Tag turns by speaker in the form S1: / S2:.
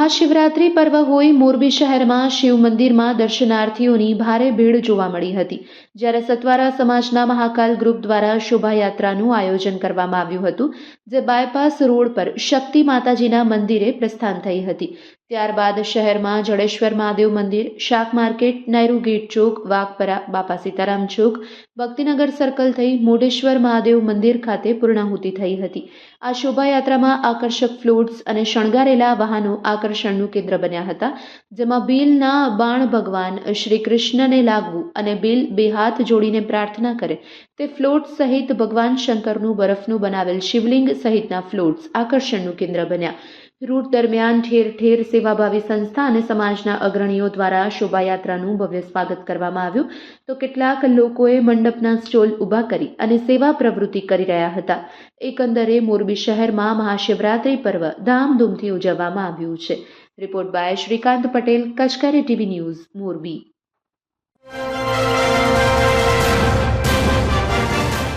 S1: મહાશિવરાત્રિ પર્વ હોય મોરબી શહેરમાં શિવ મંદિરમાં દર્શનાર્થીઓની ભારે ભીડ જોવા મળી હતી, જ્યારે સતવારા સમાજના મહાકાલ ગ્રુપ દ્વારા શોભાયાત્રાનું આયોજન કરવામાં આવ્યું હતું, જે બાયપાસ રોડ પર શક્તિ માતાજીના મંદિરે પ્રસ્થાન થઈ હતી. ત્યારબાદ શહેરમાં જડેશ્વર મહાદેવ મંદિર, શાક માર્કેટ, નેહરુ ગેટ ચોક, વાઘપરા, બાપા સીતારામ ચોક, ભક્તિનગર સર્કલ થઈ મોઢેશ્વર મહાદેવ મંદિર ખાતે પૂર્ણાહુતિ થઈ હતી. આ શોભાયાત્રામાં આકર્ષક ફ્લોટ્સ અને શણગારેલા વાહનો આકર્ષણનું કેન્દ્ર બન્યા હતા, જેમાં બિલના બાણ ભગવાન શ્રી કૃષ્ણને લાગવું અને બિલ બે હાથ જોડીને પ્રાર્થના કરે તે ફ્લોટ સહિત ભગવાન શંકરનું બરફનું બનાવેલ શિવલિંગ સહિતના ફ્લોટ્સ આકર્ષણનું કેન્દ્ર બન્યા. રૂટ દરમિયાન ઠેર ઠેર સેવાભાવી સંસ્થા અને સમાજના અગ્રણીઓ દ્વારા શોભાયાત્રાનું ભવ્ય સ્વાગત કરવામાં આવ્યું, તો કેટલાક લોકોએ મંડપના સ્ટોલ ઊભા કરી અને સેવા પ્રવૃત્તિ કરી રહ્યા હતા. એકંદરે મોરબી શહેરમાં મહાશિવરાત્રિ પર્વ ધામધૂમથી ઉજવવામાં આવ્યું છે. રિપોર્ટ બાય શ્રીકાંત પટેલ, કચકારી ટીવી ન્યૂઝ, મોરબી.